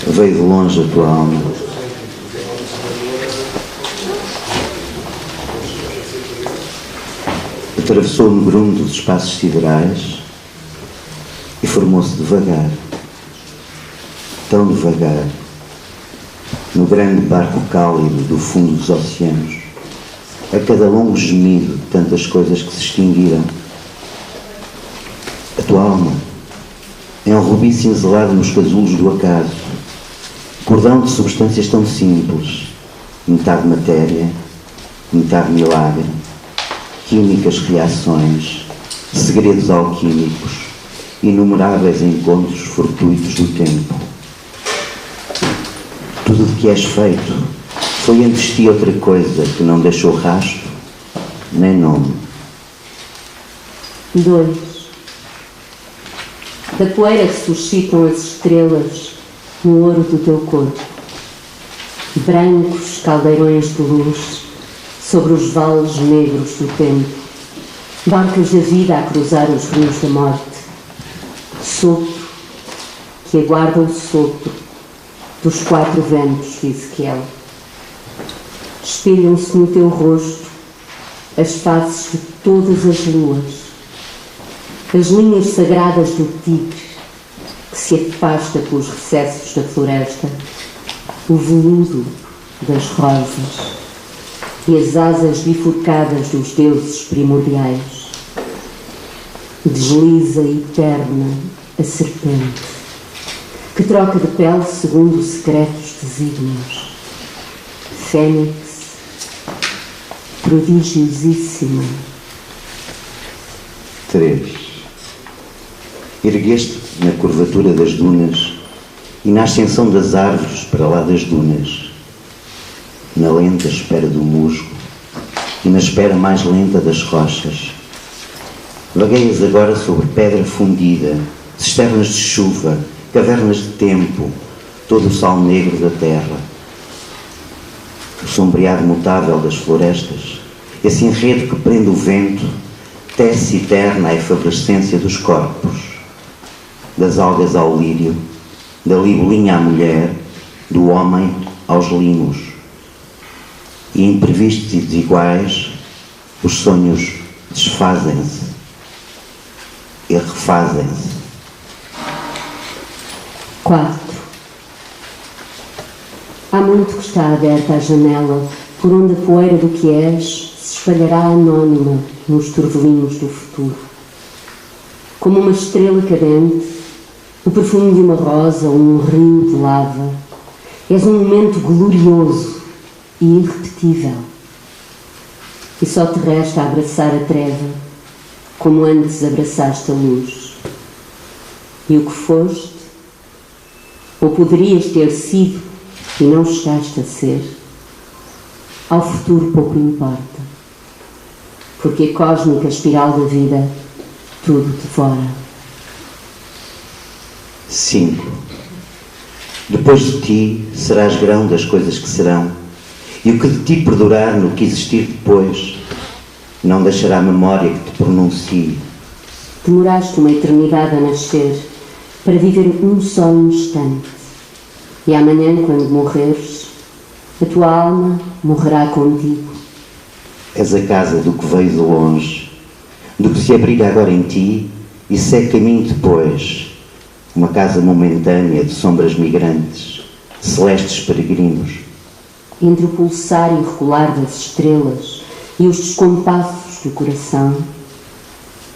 Veio de longe a tua alma. Atravessou o negrume dos espaços siderais e formou-se devagar, tão devagar, no grande barco cálido do fundo dos oceanos, a cada longo gemido de tantas coisas que se extinguiram. A tua alma é um rubi cinzelado nos casulos do acaso, cordão de substâncias tão simples, metade matéria, metade milagre, químicas reações, segredos alquímicos, inumeráveis encontros fortuitos do tempo. Tudo de que és feito foi antes de ti outra coisa que não deixou rastro nem nome. 2. Da poeira que suscitam as estrelas no ouro do teu corpo, brancos caldeirões de luz sobre os vales negros do tempo, barcas da vida a cruzar os rios da morte, sopro que aguarda o sopro dos 4 ventos de Ezequiel. Espelham-se no teu rosto as faces de todas as luas, as linhas sagradas do tigre que se afasta pelos recessos da floresta, o veludo das rosas e as asas bifurcadas dos deuses primordiais. Desliza eterna a serpente, que troca de pele segundo secretos desígnios. Fênix, prodigiosíssima. 3. Ergueste na curvatura das dunas e na ascensão das árvores para lá das dunas, na lenta espera do musgo e na espera mais lenta das rochas. Vagueias agora sobre pedra fundida, cisternas de chuva, cavernas de tempo, todo o sal negro da terra. O sombreado mutável das florestas, esse enredo que prende o vento, tece eterna a efabrescência dos corpos, das algas ao lírio, da libelinha à mulher, do homem aos limos. E imprevistos e desiguais, os sonhos desfazem-se e refazem-se. 4. Há muito que está aberta a janela por onde a poeira do que és se espalhará anónima nos turvelinhos do futuro. Como uma estrela cadente, o perfume de uma rosa ou um rio de lava, és um momento glorioso e irrepetível. E só te resta abraçar a treva, como antes abraçaste a luz. E o que foste, ou poderias ter sido e não chegaste a ser, ao futuro pouco importa, porque a cósmica espiral da vida tudo devora. 5. Depois de ti serás grão das coisas que serão, e o que de ti perdurar no que existir depois não deixará memória que te pronuncie. Demoraste uma eternidade a nascer para viver um só instante, e amanhã, quando morreres, a tua alma morrerá contigo. És a casa do que veio de longe, do que se abriga agora em ti e segue caminho depois, uma casa momentânea de sombras migrantes, celestes peregrinos. Entre o pulsar irregular das estrelas e os descompassos do coração,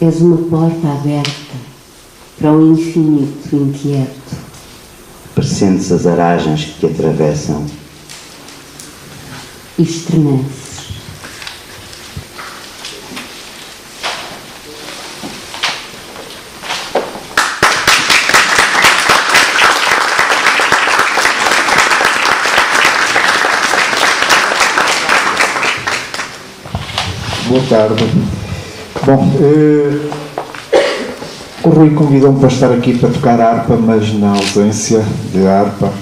és uma porta aberta para o infinito inquieto. Presentes as aragens que te atravessam. E estremeces. Boa tarde. Bom, o Rui convidou-me para estar aqui para tocar harpa, mas na ausência de harpa,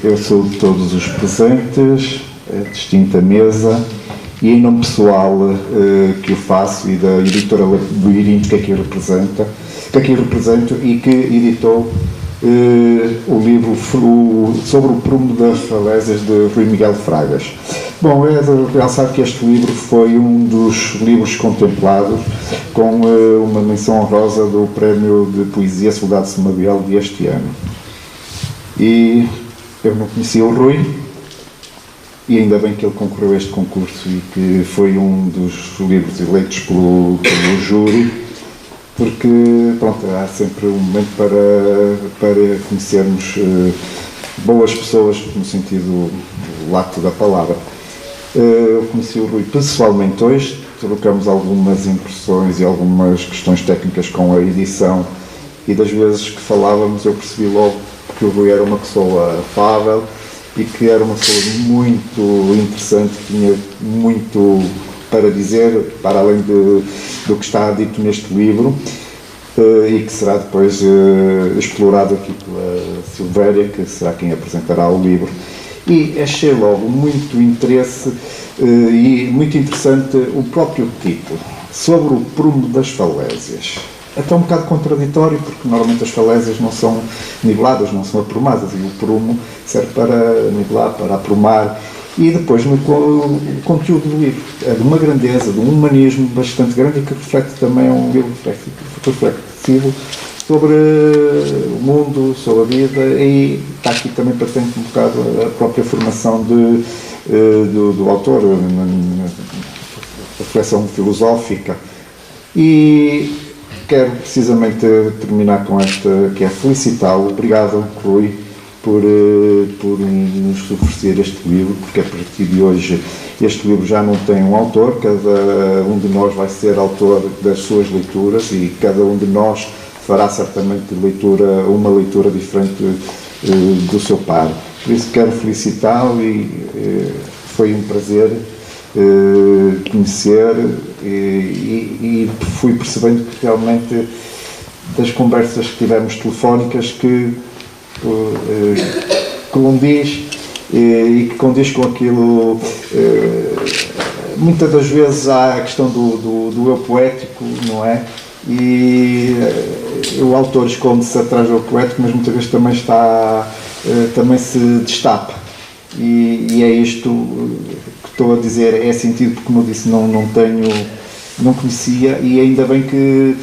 eu saúdo todos os presentes, a distinta mesa, e em nome pessoal que eu faço e da editora Labirinto que aqui represento e que editou o livro sobre o prumo das falésias de Rui Miguel Fragas. Bom, é de realçar que este livro foi um dos livros contemplados com uma menção honrosa do Prémio de Poesia Soldado Semabiel deste ano. E eu não conhecia o Rui, e ainda bem que ele concorreu a este concurso e que foi um dos livros eleitos pelo júri, porque pronto, há sempre um momento para conhecermos boas pessoas no sentido lato da palavra. Eu conheci o Rui pessoalmente hoje, trocamos algumas impressões e algumas questões técnicas com a edição, e das vezes que falávamos eu percebi logo que o Rui era uma pessoa afável e que era uma pessoa muito interessante, que tinha muito para dizer, para além do que está dito neste livro, e que será depois explorado aqui pela Silvéria, que será quem apresentará o livro. E achei logo muito interesse e muito interessante o próprio título, sobre o prumo das falésias. Até um bocado contraditório, porque normalmente as falésias não são niveladas, não são aprumadas, e o prumo serve para nivelar, para aprumar. E depois, no conteúdo do livro, é de uma grandeza, de um humanismo bastante grande, e que reflete também, um livro reflexivo sobre o mundo, sobre a vida, e está aqui também patente um bocado a própria formação do autor, a reflexão filosófica. E quero precisamente terminar com esta, que é felicitá-lo. Obrigado, Rui, por nos oferecer este livro, porque a partir de hoje este livro já não tem um autor, cada um de nós vai ser autor das suas leituras e cada um de nós fará certamente uma leitura diferente do seu par. Por isso quero felicitá-lo e foi um prazer conhecer e fui percebendo que realmente das conversas que tivemos telefónicas que condiz e que condiz com aquilo. Muitas das vezes há a questão do eu poético, não é? E o autor esconde-se atrás do eu poético, mas muitas vezes também se destapa. E é isto que estou a dizer, é sentido, porque, como eu disse, não conhecia, e ainda bem que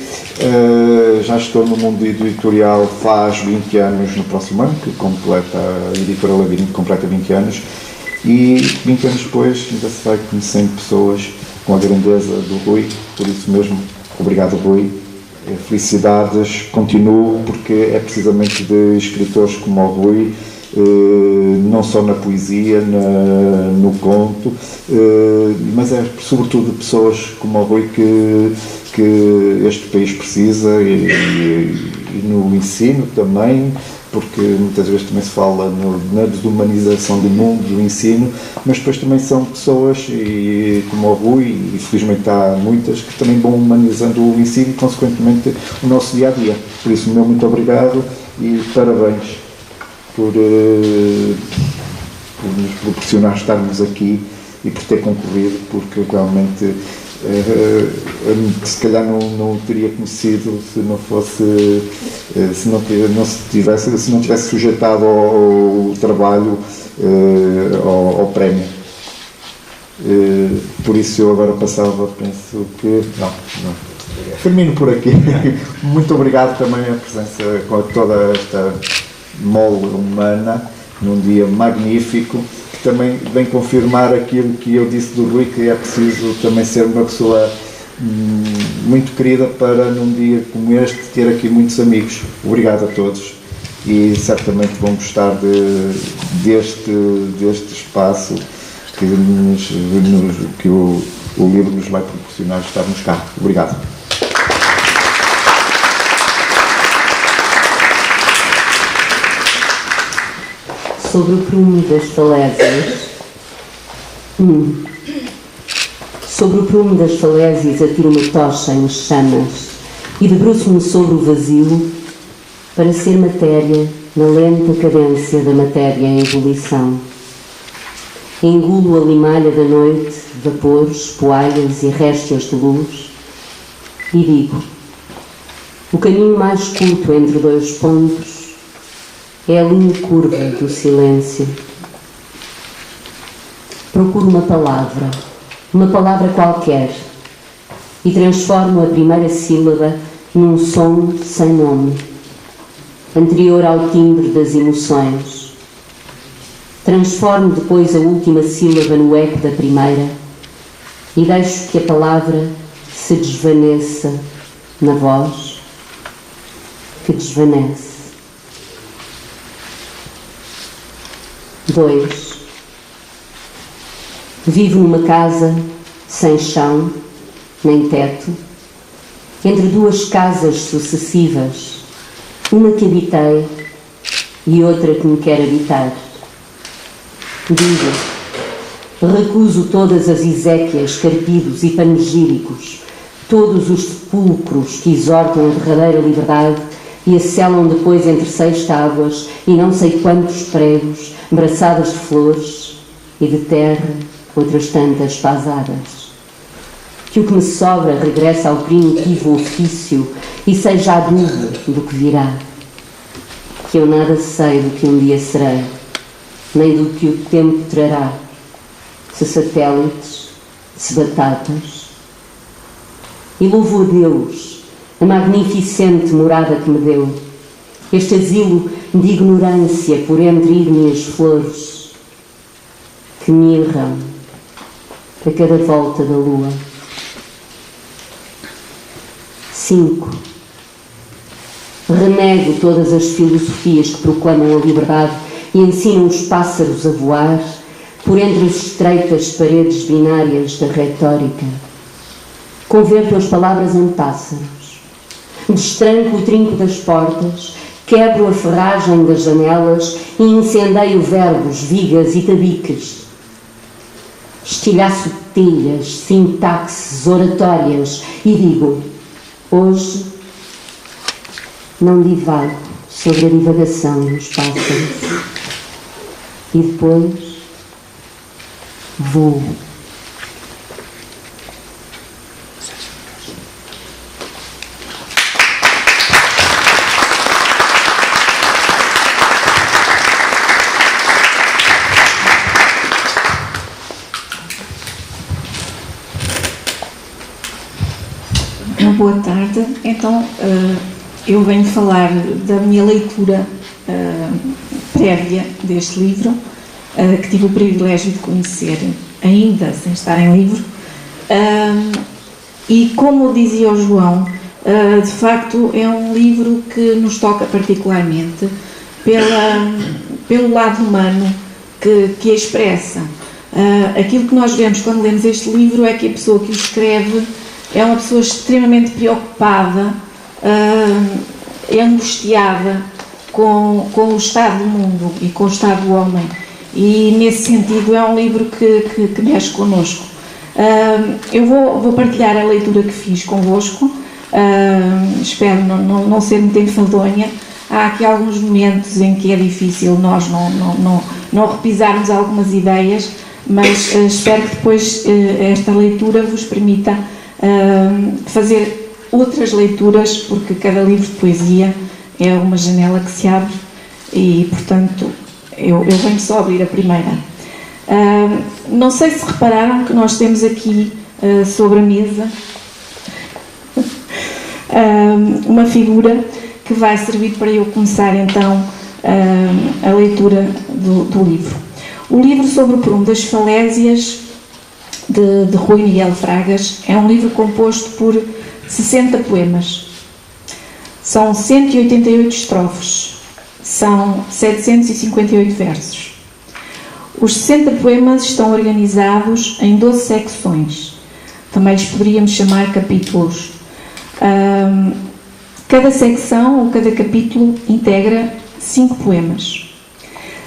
já estou no mundo editorial faz 20 anos no próximo ano, que completa, a editora Labirinto completa 20 anos, e 20 anos depois ainda se vai conhecendo pessoas com a grandeza do Rui. Por isso mesmo, obrigado, Rui, felicidades, continuo, porque é precisamente de escritores como o Rui, não só na poesia, no conto, mas é sobretudo de pessoas como o Rui que este país precisa, e no ensino também, porque muitas vezes também se fala na desumanização do mundo, do ensino, mas depois também são pessoas como o Rui, e felizmente há muitas, que também vão humanizando o ensino e, consequentemente, o nosso dia-a-dia. Por isso, meu muito obrigado e parabéns por nos proporcionar estarmos aqui e por ter concorrido, porque realmente se calhar não teria conhecido se não fosse, se não tivesse sujeitado ao trabalho, ao prémio. Por isso eu agora passava, penso que não. Termino por aqui. Muito obrigado também a presença com toda esta mole humana num dia magnífico, que também vem confirmar aquilo que eu disse do Rui, que é preciso também ser uma pessoa muito querida para, num dia como este, ter aqui muitos amigos. Obrigado a todos, e certamente vão gostar deste espaço que o livro nos vai proporcionar estarmos cá. Obrigado. Sobre o prumo das falésias. Sobre o prumo das falésias atiro uma tocha em chamas e debruço-me sobre o vazio para ser matéria na lenta cadência da matéria em ebulição. engulo a limalha da noite, vapores, poalhas e réstias de luz, e digo: o caminho mais curto entre dois pontos é a linha curva do silêncio. Procuro uma palavra qualquer, e transformo a primeira sílaba num som sem nome, anterior ao timbre das emoções. Transformo depois a última sílaba no eco da primeira e deixo que a palavra se desvaneça na voz que desvanece. 2. Vivo numa casa sem chão, nem teto, entre duas casas sucessivas, uma que habitei e outra que me quer habitar. Digo: recuso todas as exéquias, carpidos e panegíricos, todos os sepulcros que exortam a derradeira liberdade e a selam depois entre 6 tábuas e não sei quantos pregos, braçadas de flores e de terra, outras tantas pasadas. Que o que me sobra regresse ao primitivo ofício e seja a dúvida do que virá. Que eu nada sei do que um dia serei, nem do que o tempo trará, se satélites, se batatas. E louvo a Deus, a magnificente morada que me deu, este asilo de ignorância por entre ígneas flores, que mirram a cada volta da lua. 5. Renego todas as filosofias que proclamam a liberdade e ensinam os pássaros a voar por entre as estreitas paredes binárias da retórica. Converto as palavras em pássaros, destranco o trinco das portas, quebro a ferragem das janelas e incendeio verbos, vigas e tabiques. Estilhaço telhas, sintaxes, oratórias e digo: hoje não divago sobre a divagação dos pássaros. E depois voo. Boa tarde. Então, eu venho falar da minha leitura prévia deste livro, que tive o privilégio de conhecer ainda sem estar em livro. E como dizia o João, de facto é um livro que nos toca particularmente pelo lado humano que expressa. Aquilo que nós vemos quando lemos este livro é que a pessoa que o escreve é uma pessoa extremamente preocupada, angustiada com o estado do mundo e com o estado do homem. E, nesse sentido, é um livro que mexe connosco. Eu vou partilhar a leitura que fiz convosco. Espero não ser muito enfadonha. Há aqui alguns momentos em que é difícil nós não repisarmos algumas ideias, mas espero que depois esta leitura vos permita fazer outras leituras, porque cada livro de poesia é uma janela que se abre e, portanto, eu venho só abrir a primeira. Não sei se repararam que nós temos aqui sobre a mesa uma figura que vai servir para eu começar então a leitura do livro. O livro sobre o prumo das falésias de Rui Miguel Fragas é um livro composto por 60 poemas. São 188 estrofes, são 758 versos. Os 60 poemas estão organizados em 12 secções, também lhes poderíamos chamar capítulos. Cada secção ou cada capítulo integra 5 poemas.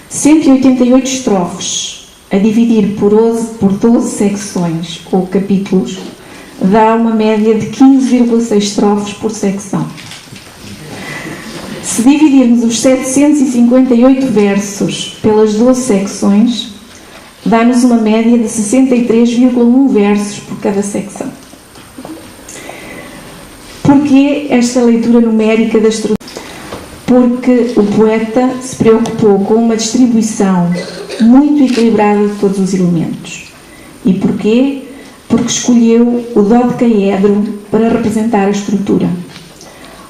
188 estrofes a dividir por 12 secções ou capítulos dá uma média de 15,6 estrofes por secção. Se dividirmos os 758 versos pelas 12 secções, dá-nos uma média de 63,1 versos por cada secção. Porquê esta leitura numérica da estrutura? Porque o poeta se preocupou com uma distribuição muito equilibrada de todos os elementos. E porquê? Porque escolheu o dodecaedro para representar a estrutura.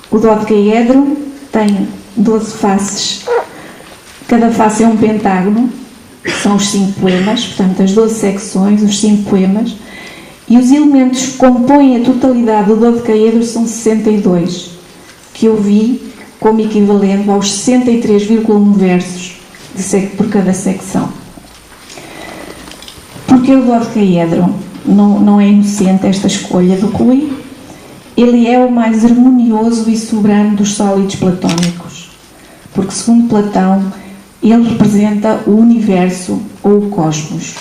O dodecaedro tem 12 faces, cada face é um pentágono, são os 5 poemas, portanto as 12 secções, os 5 poemas, e os elementos que compõem a totalidade do dodecaedro são 62, que eu vi como equivalente aos 63,1 versos por cada secção. Porque o dodecaedro não é inocente esta escolha do Rui. Ele é o mais harmonioso e soberano dos sólidos platónicos, porque, segundo Platão, ele representa o universo ou o cosmos.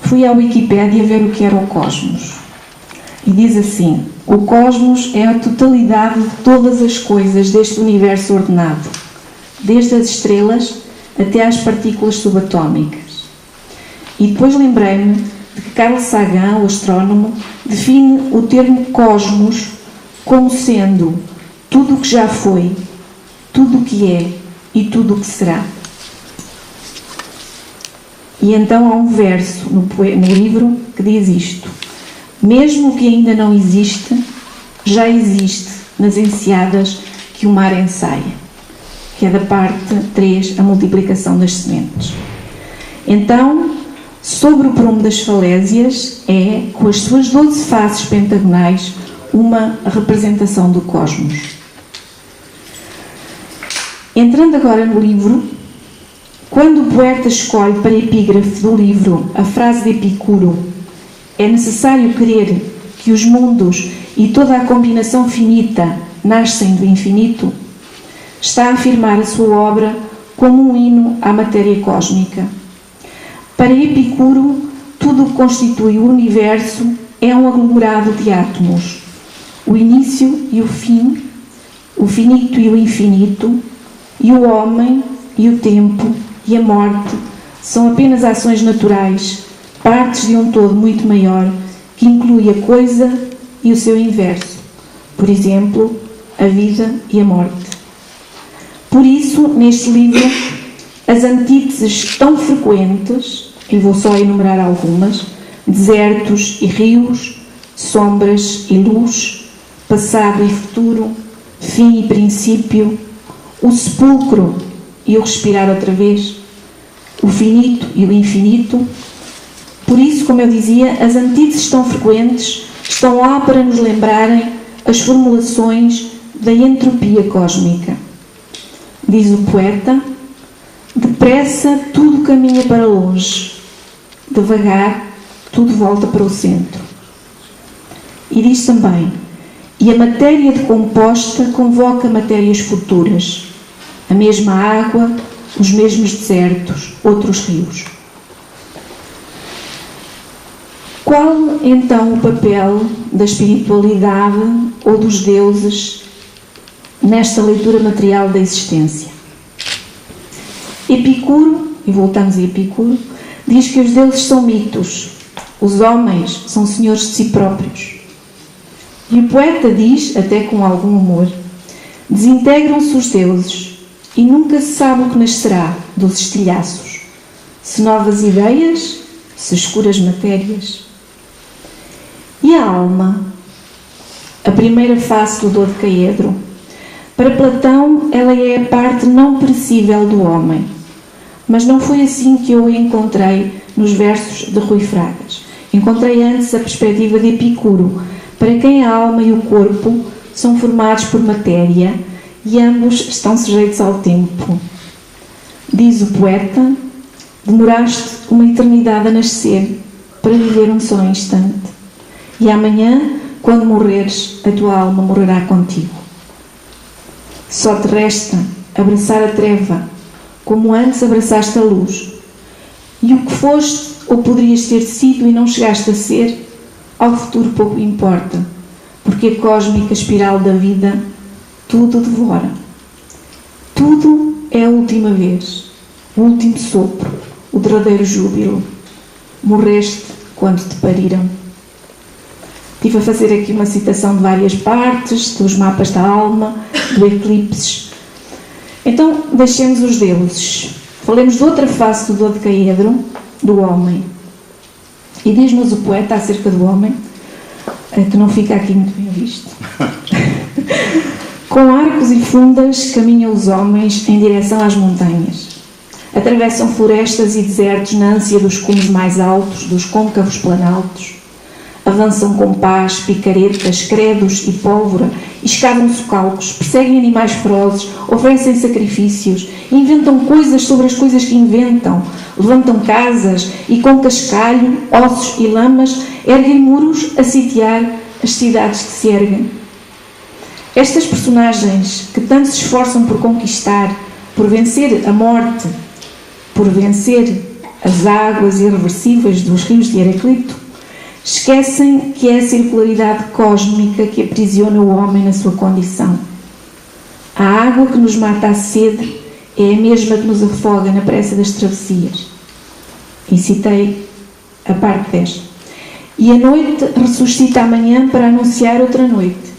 Fui à Wikipédia ver o que era o cosmos e diz assim: o cosmos é a totalidade de todas as coisas deste universo ordenado, desde as estrelas até às partículas subatômicas. E depois lembrei-me de que Carl Sagan, o astrónomo, define o termo cosmos como sendo tudo o que já foi, tudo o que é e tudo o que será. E então há um verso no livro que diz isto: mesmo o que ainda não existe, já existe nas enseadas que o mar ensaia, que é da parte 3, a multiplicação das sementes. Então, sobre o prumo das falésias é, com as suas 12 faces pentagonais, uma representação do cosmos. Entrando agora no livro, quando o poeta escolhe para epígrafe do livro a frase de Epicuro: é necessário crer que os mundos e toda a combinação finita nascem do infinito, está a afirmar a sua obra como um hino à matéria cósmica. Para Epicuro, tudo o que constitui o universo é um aglomerado de átomos. O início e o fim, o finito e o infinito, e o homem e o tempo e a morte são apenas ações naturais, partes de um todo muito maior que inclui a coisa e o seu inverso, por exemplo, a vida e a morte. Por isso, neste livro, as antíteses tão frequentes, e vou só enumerar algumas: desertos e rios, sombras e luz, passado e futuro, fim e princípio, o sepulcro e o respirar outra vez, o finito e o infinito. Por isso, como eu dizia, as antíteses tão frequentes estão lá para nos lembrarem as formulações da entropia cósmica. Diz o poeta: depressa tudo caminha para longe, devagar tudo volta para o centro. E diz também: e a matéria decomposta convoca matérias futuras, a mesma água, os mesmos desertos, outros rios. Qual então o papel da espiritualidade ou dos deuses nesta leitura material da existência? Epicuro, e voltamos a Epicuro, diz que os deuses são mitos, os homens são senhores de si próprios. E o poeta diz, até com algum humor: desintegram-se os deuses e nunca se sabe o que nascerá dos estilhaços, se novas ideias, se escuras matérias. E a alma, a primeira face do dodecaedro, para Platão ela é a parte não perecível do homem, mas não foi assim que eu a encontrei nos versos de Rui Fragas. Encontrei antes a perspectiva de Epicuro, para quem a alma e o corpo são formados por matéria e ambos estão sujeitos ao tempo. Diz o poeta: demoraste uma eternidade a nascer para viver um só instante, e amanhã, quando morreres, a tua alma morrerá contigo. Só te resta abraçar a treva, como antes abraçaste a luz. E o que foste ou poderias ter sido e não chegaste a ser, ao futuro pouco importa, porque a cósmica espiral da vida tudo devora. Tudo é a última vez, o último sopro, o derradeiro júbilo. Morreste quando te pariram. Estive a fazer aqui uma citação de várias partes, dos mapas da alma, do Eclipses. Então, deixemos os deuses. Falemos de outra face do dodecaedro, do homem. E diz-nos o poeta acerca do homem, que não fica aqui muito bem visto. Com arcos e fundas caminham os homens em direção às montanhas. Atravessam florestas e desertos na ânsia dos cumes mais altos, dos côncavos planaltos. Avançam com paz, picaretas, credos e pólvora, escavam socalcos, perseguem animais ferozes, oferecem sacrifícios, inventam coisas sobre as coisas que inventam, levantam casas e com cascalho, ossos e lamas erguem muros a sitiar as cidades que se erguem. Estas personagens que tanto se esforçam por conquistar, por vencer a morte, por vencer as águas irreversíveis dos rios de Heraclito, esquecem que é a circularidade cósmica que aprisiona o homem na sua condição. A água que nos mata a sede é a mesma que nos afoga na pressa das travessias. E citei a parte desta. E a noite ressuscita amanhã para anunciar outra noite.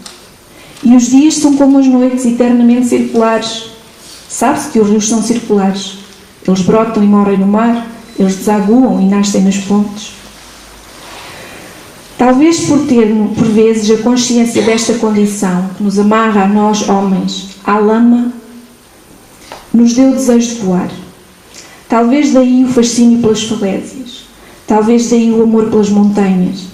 E os dias são como as noites eternamente circulares. Sabe-se que os rios são circulares. Eles brotam e morrem no mar, eles desaguam e nascem nas fontes. Talvez por termos, por vezes, a consciência desta condição que nos amarra a nós, homens, à lama, nos deu o desejo de voar. Talvez daí o fascínio pelas falésias. Talvez daí o amor pelas montanhas,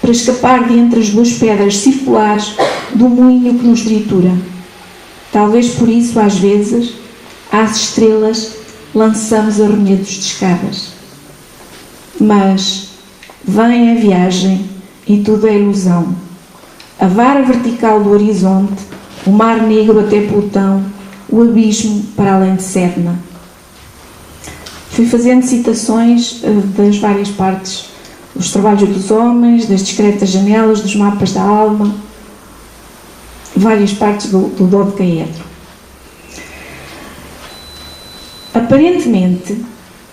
para escapar de entre as duas pedras circulares do moinho que nos tritura. Talvez por isso, às vezes, às estrelas lançamos arremedos de escadas. Mas vem a viagem e tudo é ilusão. A vara vertical do horizonte, o mar negro até Plutão, o abismo para além de Sedna. Fui fazendo citações das várias partes, os trabalhos dos homens, das discretas janelas, dos mapas da alma, várias partes do dodecaedro. Aparentemente,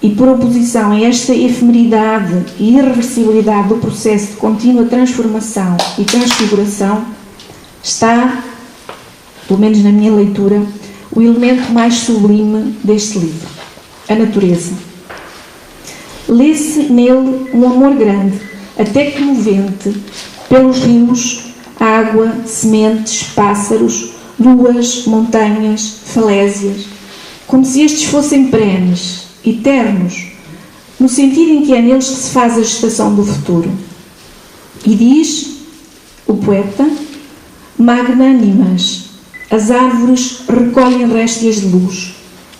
e por oposição a esta efemeridade e irreversibilidade do processo de contínua transformação e transfiguração, está, pelo menos na minha leitura, o elemento mais sublime deste livro, a natureza. Lê-se nele um amor grande, até comovente, pelos rios, água, sementes, pássaros, luas, montanhas, falésias, como se estes fossem perenes, eternos, no sentido em que é neles que se faz a gestação do futuro. E diz o poeta: magnânimas, as árvores recolhem réstias de luz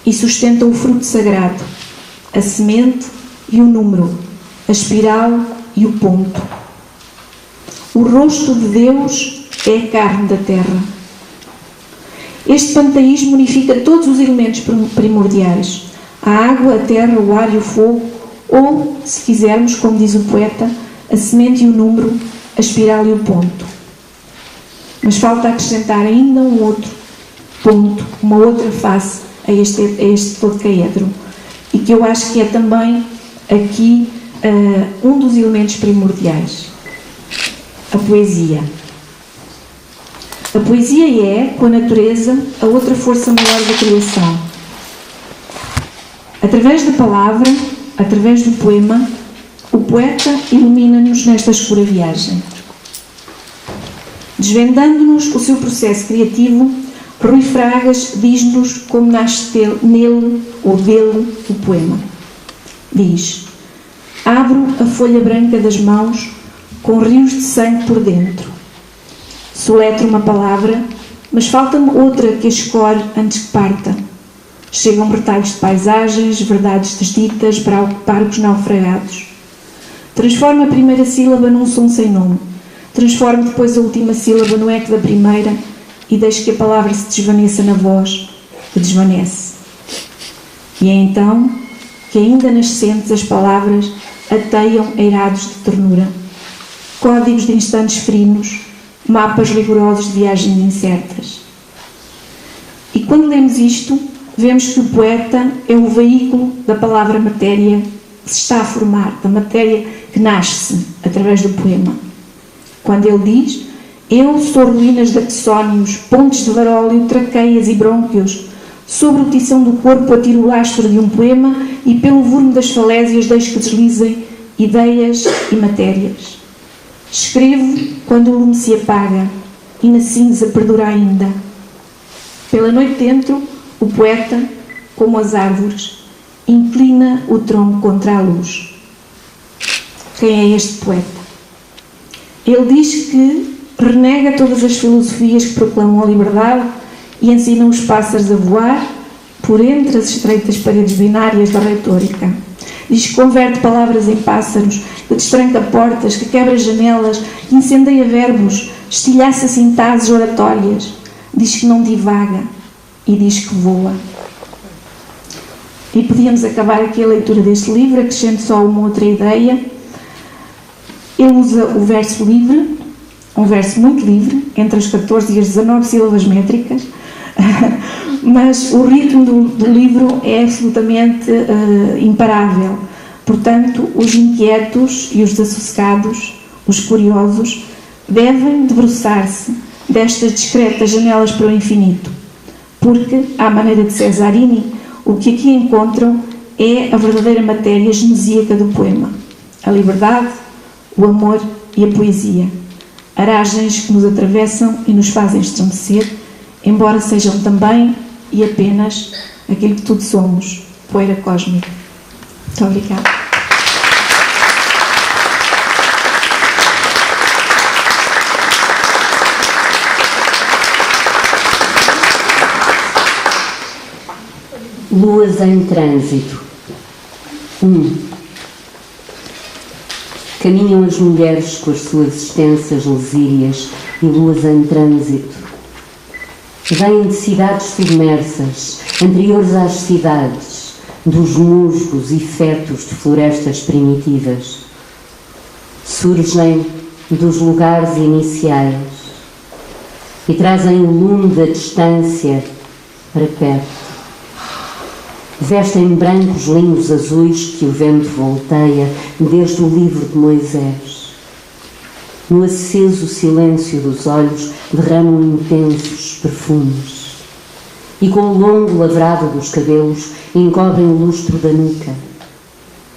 e sustentam o fruto sagrado, a semente e o número, a espiral e o ponto. O rosto de Deus é a carne da terra. Este panteísmo unifica todos os elementos primordiais: a água, a terra, o ar e o fogo, ou, se quisermos, como diz o poeta, a semente e o número, a espiral e o ponto. Mas falta acrescentar ainda um outro ponto, uma outra face a este dodecaedro, e que eu acho que é também aqui um dos elementos primordiais: a poesia. A poesia é, com a natureza, a outra força maior da criação. Através da palavra, através do poema, o poeta ilumina-nos nesta escura viagem. Desvendando-nos o seu processo criativo, Rui Fragas diz-nos como nasce nele ou dele o poema. Diz: abro a folha branca das mãos com rios de sangue por dentro. Soletro uma palavra, mas falta-me outra que a escolhe antes que parta. Chegam retalhos de paisagens, verdades desditas para barcos naufragados. Transformo a primeira sílaba num som sem nome. Transformo depois a última sílaba no eco da primeira e deixo que a palavra se desvaneça na voz que desvanece. E é então que, ainda nascentes, as palavras ateiam eirados de ternura, códigos de instantes frinos, mapas rigorosos de viagens incertas. E quando lemos isto, vemos que o poeta é o veículo da palavra matéria que se está a formar, da matéria que nasce através do poema. Quando ele diz: eu sou ruínas de axónios, pontes de varólio, traqueias e brônquios, sobre o tição do corpo atiro o lastro de um poema e pelo volume das falésias deixo que deslizem ideias e matérias. Escrevo quando o lume se apaga e na cinza perdura ainda. Pela noite dentro, o poeta, como as árvores, inclina o tronco contra a luz. Quem é este poeta? Ele diz que renega todas as filosofias que proclamam a liberdade e ensinam os pássaros a voar por entre as estreitas paredes binárias da retórica. Diz que converte palavras em pássaros, que destranca portas, que quebra janelas, que incendeia verbos, estilhaça sintases oratórias. Diz que não divaga e diz que voa. E podíamos acabar aqui a leitura deste livro, acrescento só uma outra ideia. Ele usa o verso livre, um verso muito livre, entre as 14 e as 19 sílabas métricas, mas o ritmo do livro é absolutamente imparável. Portanto, os inquietos e os desassossegados, os curiosos, devem debruçar-se destas discretas janelas para o infinito, porque, à maneira de Cesarini, o que aqui encontram é a verdadeira matéria genesíaca do poema: a liberdade, o amor e a poesia, aragens que nos atravessam e nos fazem estremecer, embora sejam também e apenas aquilo que tudo somos, poeira cósmica. Muito obrigada. Luas em trânsito. 1. Caminham as mulheres com as suas extensas lesírias e luas em trânsito. Vêm de cidades submersas, anteriores às cidades, dos musgos e fetos de florestas primitivas. Surgem dos lugares iniciais e trazem o lume da distância para perto. Vestem brancos linhos azuis que o vento volteia desde o livro de Moisés. No aceso silêncio dos olhos derramam intensos perfumes e com o longo lavrado dos cabelos encobrem o lustro da nuca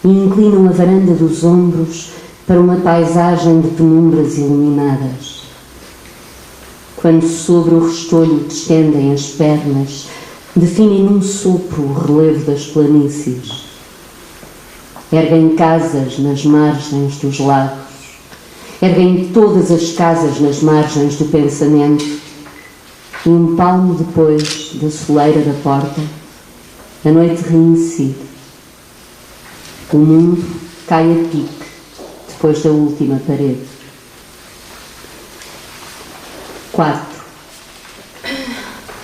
e inclinam a varanda dos ombros para uma paisagem de penumbras iluminadas. Quando sobre o restolho destendem as pernas, definem num sopro o relevo das planícies. Erguem casas nas margens dos lagos. Erguem todas as casas nas margens do pensamento. E um palmo depois da soleira da porta, a noite reincide. O mundo cai a pique depois da última parede. 4.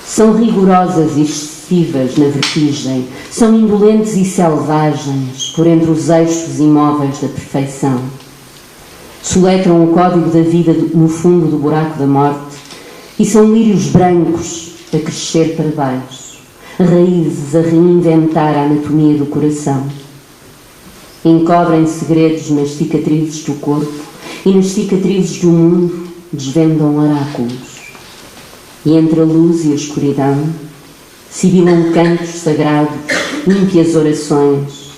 São rigorosas e excessivas na vertigem, são indolentes e selvagens por entre os eixos imóveis da perfeição. Soletram o código da vida no fundo do buraco da morte e são lírios brancos a crescer para baixo, raízes a reinventar a anatomia do coração. Encobrem segredos nas cicatrizes do corpo e nas cicatrizes do mundo desvendam oráculos. E entre a luz e a escuridão sibilam cantos sagrados, ímpias orações.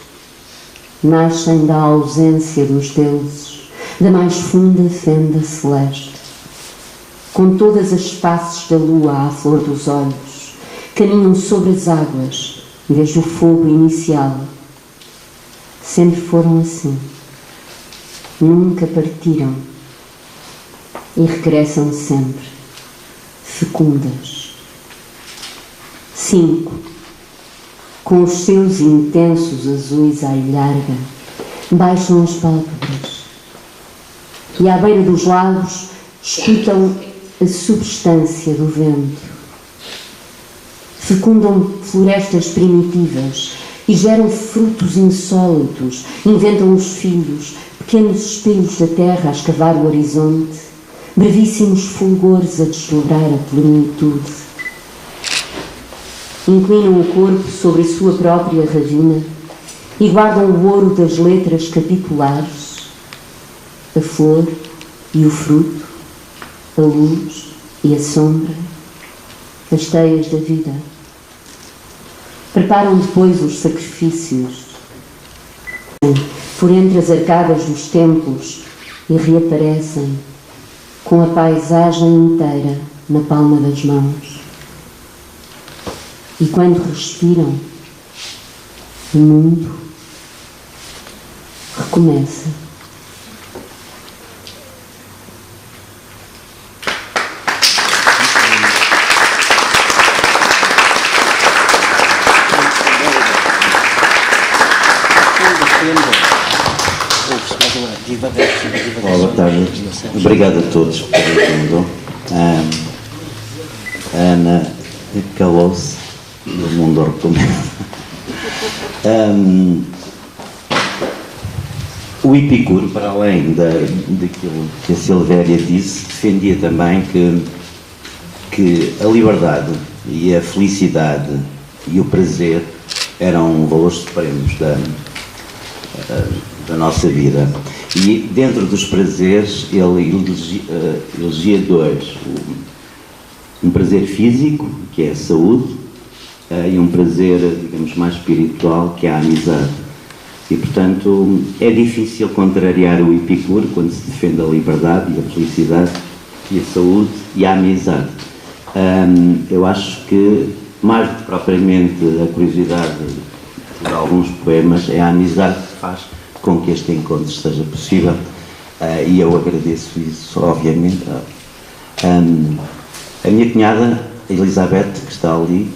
Nascem da ausência dos deuses, da mais funda fenda celeste. Com todas as faces da lua à flor dos olhos, caminham sobre as águas, desde o fogo inicial. Sempre foram assim. Nunca partiram. E regressam sempre. Fecundas. 5. Com os seus intensos azuis à ilharga, baixam as pálpebras e à beira dos lagos escutam a substância do vento. Fecundam florestas primitivas e geram frutos insólitos, inventam os filhos, pequenos espelhos da terra a escavar o horizonte, brevíssimos fulgores a desdobrar a plenitude. inclinam o corpo sobre a sua própria ravina e guardam o ouro das letras capitulares, a flor e o fruto, a luz e a sombra, as teias da vida. Preparam depois os sacrifícios por entre as arcadas dos templos e reaparecem com a paisagem inteira na palma das mãos. E quando respiram, o mundo recomeça. Olá, boa tarde. Obrigado a todos por terem vindo. A Ana calou-se e o mundo recomenda. O Epicuro, para além daquilo que a Silvéria disse, defendia também que a liberdade e a felicidade e o prazer eram valores supremos da nossa vida. E dentro dos prazeres ele elegia dois: um prazer físico, que é a saúde, e um prazer, digamos, mais espiritual, que é a amizade. E portanto é difícil contrariar o Epicuro quando se defende a liberdade e a felicidade e a saúde e a amizade. Eu acho que mais do que propriamente a curiosidade de alguns poemas, é a amizade que faz com que este encontro seja possível, e eu agradeço isso, obviamente. A minha cunhada, Elizabeth, que está ali,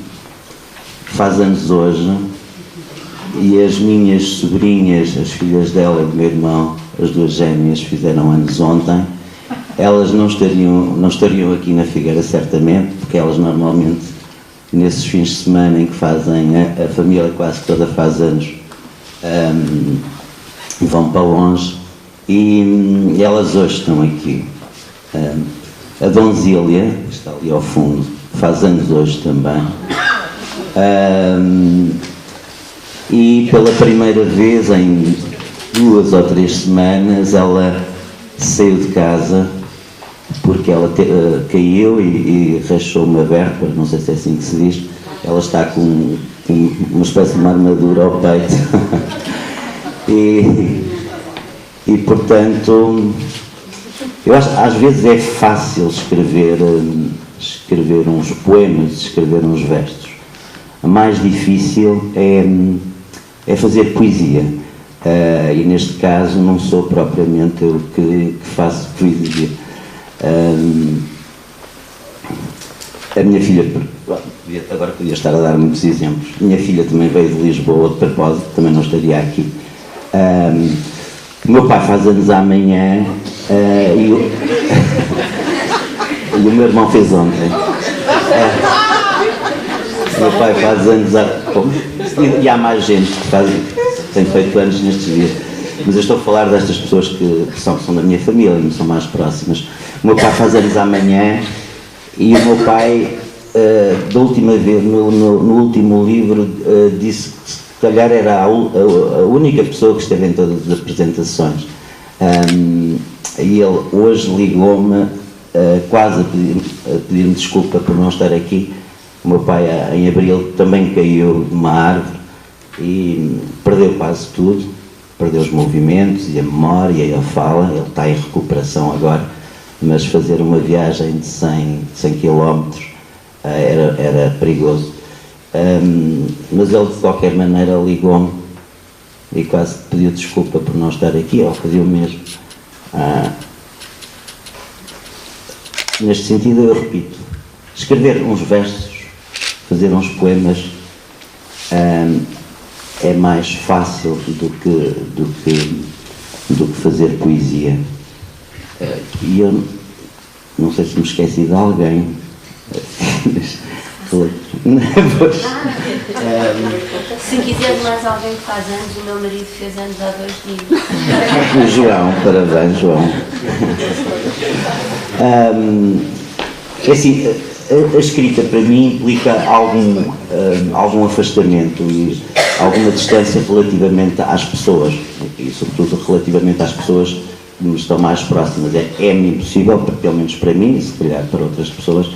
faz anos hoje, e as minhas sobrinhas, as filhas dela e do meu irmão, as duas gêmeas, fizeram anos ontem. Elas não estariam aqui na Figueira, certamente, porque elas normalmente, nesses fins de semana em que fazem, a família quase toda faz anos, vão para longe, e elas hoje estão aqui. A Donzília, que está ali ao fundo, faz anos hoje também, e pela primeira vez em 2 ou 3 semanas ela saiu de casa porque ela caiu e rachou uma vértebra, não sei se é assim que se diz. Ela está com uma espécie de uma armadura ao peito. E portanto, eu acho que às vezes é fácil escrever uns poemas, escrever uns versos. A mais difícil é fazer poesia. E neste caso não sou propriamente eu que faço poesia. A minha filha, agora podia estar a dar muitos exemplos, a minha filha também veio de Lisboa, de propósito, também não estaria aqui. O meu pai faz anos amanhã, e o meu irmão fez ontem. O meu pai faz anos e há mais gente que tem feito anos nestes dias. Mas eu estou a falar destas pessoas que são da minha família, não são mais próximas. O meu pai faz anos amanhã, e o meu pai, da última vez, no último livro, disse que se calhar era a única pessoa que esteve em todas as apresentações. E ele hoje ligou-me, quase a pedir-me desculpa por não estar aqui. O meu pai, em abril, também caiu de uma árvore e perdeu quase tudo. Perdeu os movimentos e a memória e a fala. Ele está em recuperação agora, mas fazer uma viagem de 100 km era perigoso. Mas ele, de qualquer maneira, ligou-me e quase pediu desculpa por não estar aqui, ou pediu mesmo. Neste sentido, eu repito, escrever uns versos, fazer uns poemas, é mais fácil do que fazer poesia. E eu não sei se me esqueci de alguém. Se quiser mais alguém que faz anos, o meu marido fez anos há 2 dias. O João, parabéns, João. É assim, a escrita para mim implica algum afastamento e alguma distância relativamente às pessoas, e sobretudo relativamente às pessoas que me estão mais próximas. É-me impossível, pelo menos para mim, e se calhar para outras pessoas,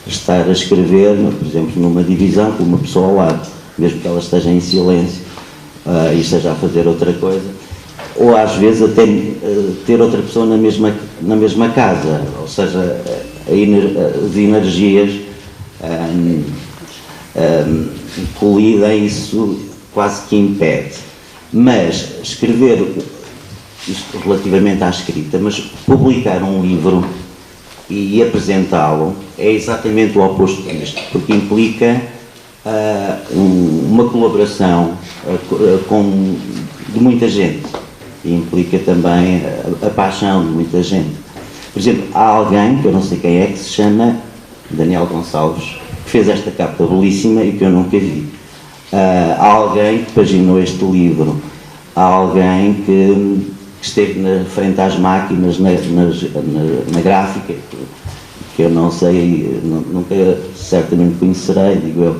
estar a escrever, por exemplo, numa divisão com uma pessoa ao lado, mesmo que ela esteja em silêncio e esteja a fazer outra coisa, ou às vezes até ter outra pessoa na mesma casa, ou seja, as energias colidem, isso quase que impede. Mas escrever, isto relativamente à escrita, mas publicar um livro e apresentá-lo é exatamente o oposto disto, porque implica uma colaboração de muita gente, e implica também a paixão de muita gente. Por exemplo, há alguém, que eu não sei quem é, que se chama Daniel Gonçalves, que fez esta capa belíssima e que eu nunca vi. Há alguém que paginou este livro, há alguém que esteve na frente às máquinas na gráfica, que eu não sei, nunca certamente conhecerei, digo eu.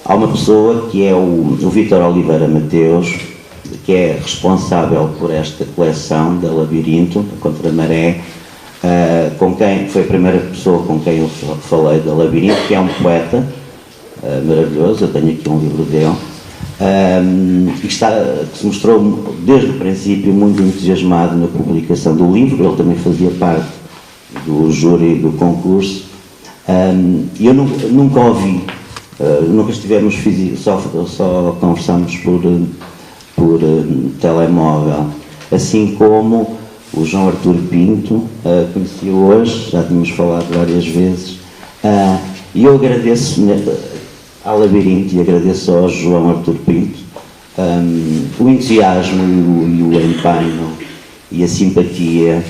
Há uma pessoa que é o Vítor Oliveira Mateus, que é responsável por esta coleção da Labirinto, Contra a Maré, com quem foi a primeira pessoa com quem eu falei da Labirinto, que é um poeta maravilhoso. Eu tenho aqui um livro dele, e que se mostrou desde o princípio muito entusiasmado na publicação do livro. Ele também fazia parte do júri do concurso, e eu nunca ouvi, nunca estivemos só conversamos por telemóvel, assim como o João Artur Pinto, conheci hoje, já tínhamos falado várias vezes, e eu agradeço ao Labirinto e agradeço ao João Artur Pinto o entusiasmo e o empenho e a simpatia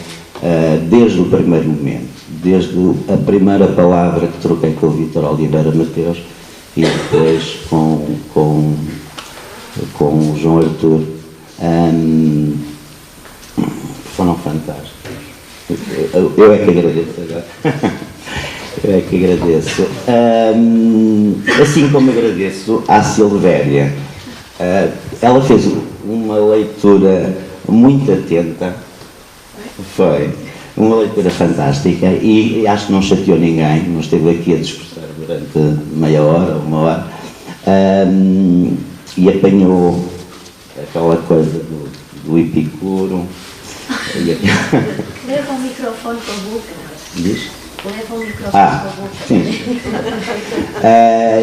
desde o primeiro momento, desde a primeira palavra que troquei com o Vítor Oliveira Mateus e depois com o João Artur. Foram fantásticos. Eu é que agradeço agora. Eu é que agradeço. Assim como agradeço à Silvéria. Ela fez uma leitura muito atenta. Foi uma leitura fantástica e acho que não chateou ninguém, não esteve aqui a discursar durante meia hora, uma hora, e apanhou aquela coisa do Epicuro. Leva o microfone para a boca. Diz? Leva o microfone para a boca. Sim.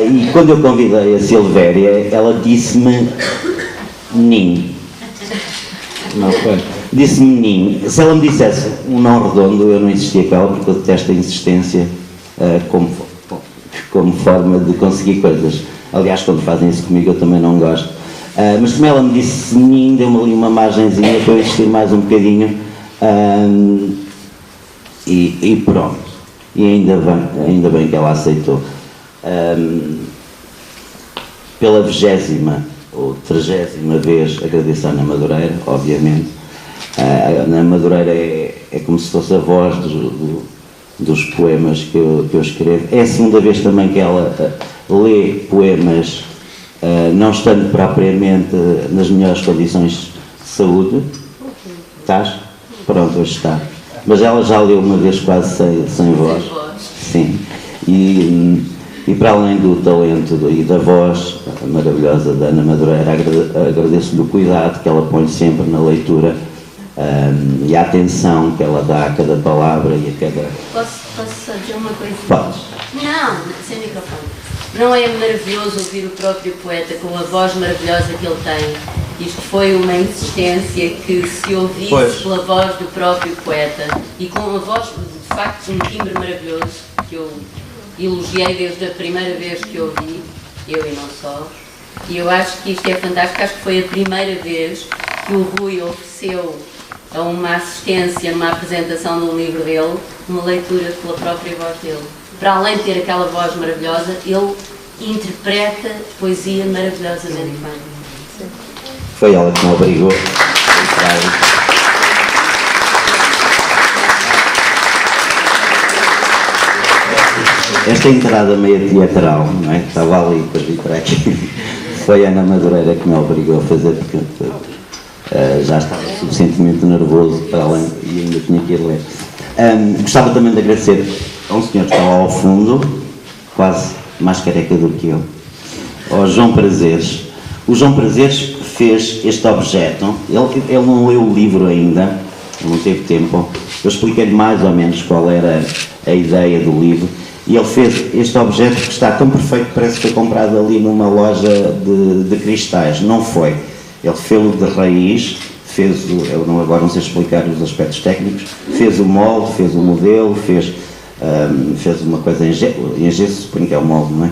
E quando eu convidei a Silvéria, ela disse-me Nin. Não foi? Disse-me Nin. Se ela me dissesse um não redondo, eu não insistia com ela, porque eu detesto a insistência como forma de conseguir coisas. Aliás, quando fazem isso comigo, eu também não gosto. Mas como ela me disse Nin, deu-me ali uma margenzinha para eu insistir mais um bocadinho. E pronto. E ainda bem que ela aceitou. Pela 20ª ou 30ª vez agradeço à Ana Madureira, obviamente. A Ana Madureira é como se fosse a voz dos poemas que eu escrevo. É a segunda vez também que ela lê poemas, não estando propriamente nas melhores condições de saúde. Estás? Pronto, hoje está. Mas ela já leu uma vez quase sem voz. Sim. E para além do talento e da voz maravilhosa da Ana Madureira, agradeço-lhe o cuidado que ela põe sempre na leitura, e a atenção que ela dá a cada palavra e a cada... Posso só dizer uma coisa? Podes. Não, sem microfone. Não é maravilhoso ouvir o próprio poeta com a voz maravilhosa que ele tem? Isto foi uma insistência que se ouvisse pela voz do próprio poeta e com uma voz, de facto, um timbre maravilhoso, que eu elogiei desde a primeira vez que ouvi, eu e não só. E eu acho que isto é fantástico. Acho que foi a primeira vez que o Rui ofereceu a uma assistência numa apresentação de um livro dele, uma leitura pela própria voz dele. Para além de ter aquela voz maravilhosa, ele interpreta poesia maravilhosamente bem. Foi ela que me obrigou. esta entrada meio teatral, não é? Estava ali, depois vim para aqui. Foi a Ana Madureira que me obrigou a fazer, porque já estava suficientemente nervoso para além e ainda tinha que ir ler. Gostava também de agradecer a um senhor que está lá ao fundo, quase mais careca do que eu, ao João Prazeres. O João Prazeres fez este objeto, ele não leu o livro ainda, não teve tempo, eu expliquei-lhe mais ou menos qual era a ideia do livro, e ele fez este objeto que está tão perfeito que parece que foi comprado ali numa loja de cristais. Não foi. Ele fez-o de raiz, eu agora não sei explicar os aspectos técnicos, fez o molde, fez o modelo, fez uma coisa em gesso, suponho que é o molde, não é?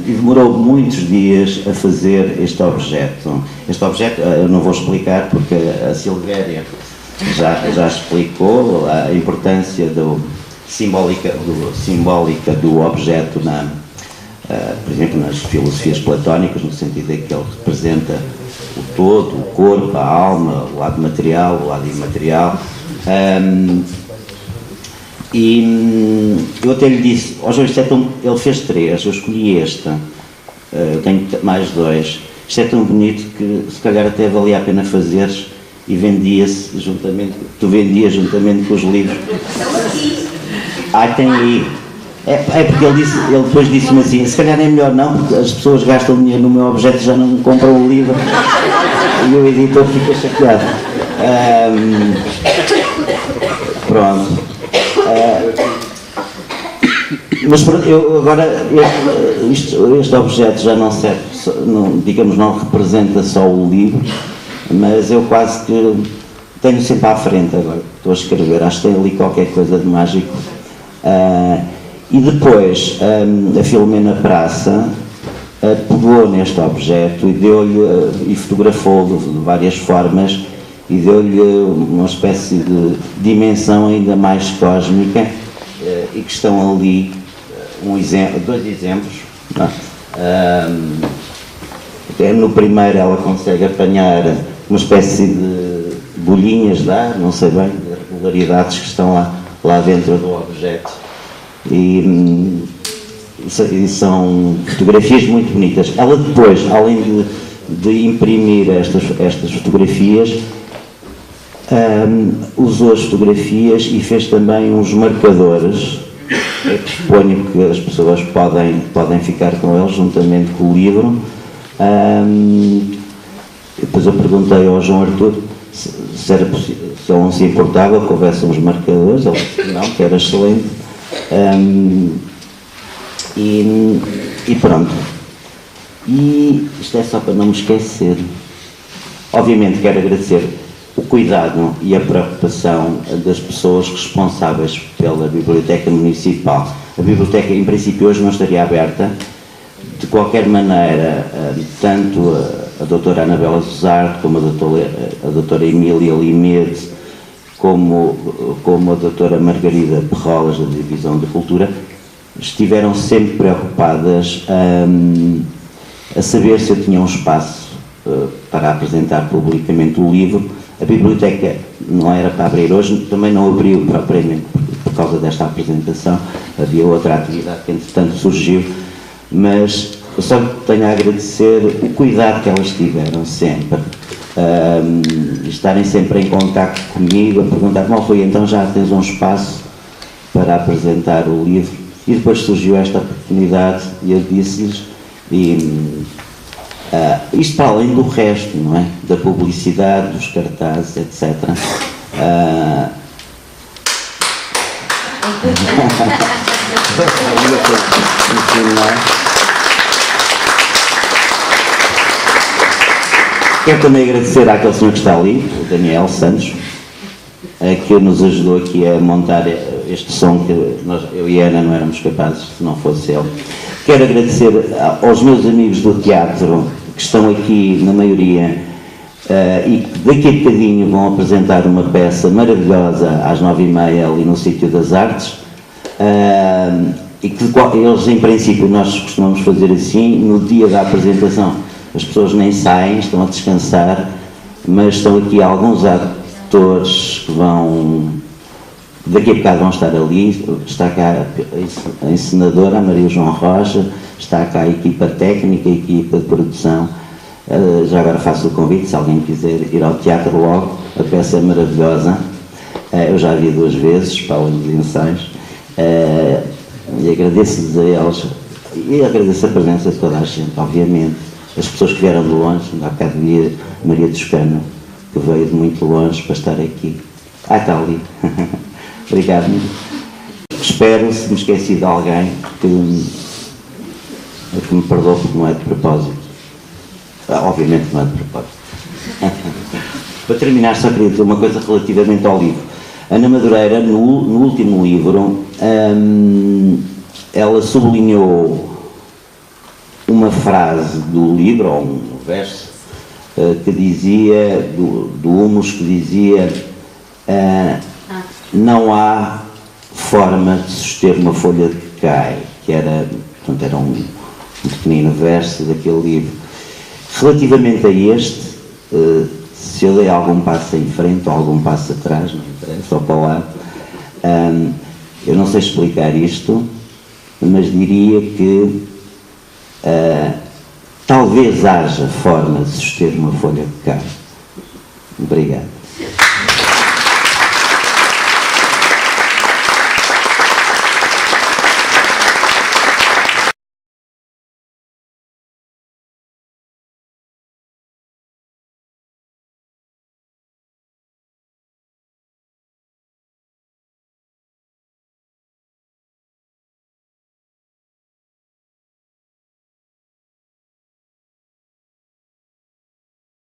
E demorou muitos dias a fazer este objeto. Este objeto eu não vou explicar porque a Silvéria já explicou a importância simbólica do objeto, por exemplo, nas filosofias platónicas, no sentido em que ele representa o todo, o corpo, a alma, o lado material, o lado imaterial. E eu até lhe disse, João, ele fez 3, eu escolhi esta, eu tenho mais 2, isto é tão bonito que se calhar até valia a pena fazeres, e vendia-se juntamente, tu vendias juntamente com os livros. Tem aí. É porque ele depois disse-me assim, se calhar é melhor não, porque as pessoas gastam dinheiro no meu objeto e já não compram o livro, e o editor fica chateado. Pronto. Mas eu agora, este objeto já não serve, digamos, não representa só o livro, mas eu quase que tenho sempre à frente agora, estou a escrever, acho que tem ali qualquer coisa de mágico. E depois a Filomena Praça pegou neste objeto e deu-lhe, e fotografou-o de várias formas, e deu-lhe uma espécie de dimensão ainda mais cósmica, e que estão ali dois exemplos. No primeiro ela consegue apanhar uma espécie de bolhinhas de ar, não sei bem, de regularidades que estão lá dentro do objeto, e são fotografias muito bonitas. Ela depois, além de imprimir estas fotografias, usou as fotografias e fez também uns marcadores. Eu suponho que as pessoas podem ficar com eles juntamente com o livro. Depois eu perguntei ao João Artur se era possível, se ele não se importava que houvesse uns marcadores. Ele disse que não, que era excelente. E pronto. E isto é só para não me esquecer. Obviamente quero agradecer o cuidado e a preocupação das pessoas responsáveis pela Biblioteca Municipal. A biblioteca, em princípio, hoje não estaria aberta. De qualquer maneira, tanto a doutora Anabela Zuzardo, como a doutora Emília Limete, como a doutora Margarida Perrolas, da Divisão de Cultura, estiveram sempre preocupadas a saber se eu tinha um espaço para apresentar publicamente o livro. A biblioteca não era para abrir hoje, também não abriu propriamente por causa desta apresentação, havia outra atividade que entretanto surgiu, mas eu só tenho a agradecer o cuidado que elas tiveram sempre, estarem sempre em contacto comigo, a perguntar: "Bom, Rui, então já tens um espaço para apresentar o livro?" E depois surgiu esta oportunidade e eu disse-lhes, isto para além do resto, não é? Da publicidade, dos cartazes, etc. Quero também agradecer àquele senhor que está ali, o Daniel Santos, que nos ajudou aqui a montar este som que eu e a Ana não éramos capazes se não fosse ele. Quero agradecer aos meus amigos do teatro que estão aqui, na maioria, e que daqui a bocadinho vão apresentar uma peça maravilhosa às 9h30 ali no Sítio das Artes, e que eles, em princípio, nós costumamos fazer assim, no dia da apresentação as pessoas nem saem, estão a descansar, mas estão aqui alguns atores que Daqui a bocado vão estar ali, está cá a encenadora, a Maria João Rocha, está cá a equipa técnica, a equipa de produção. Já agora faço o convite, se alguém quiser ir ao teatro logo, a peça é maravilhosa. Eu já a vi 2 vezes, para além dos ensaios, e agradeço-lhes a eles, e agradeço a presença de toda a gente, obviamente. As pessoas que vieram de longe, há bocado vi a Maria Toscano, que veio de muito longe para estar aqui. Está ali. Obrigado. Espero, se me esqueci de alguém, que me perdoe, porque não é de propósito. Obviamente não é de propósito. Para terminar, só queria dizer uma coisa relativamente ao livro. Ana Madureira, no último livro, ela sublinhou uma frase do livro, ou um verso, que dizia, do Humus, que dizia: não há forma de suster uma folha que cai, que era, portanto, era um pequenino verso daquele livro. Relativamente a este, se eu dei algum passo em frente ou algum passo atrás, não interessa, ou para o lado, eu não sei explicar isto, mas diria que talvez haja forma de suster uma folha que cai. Obrigado.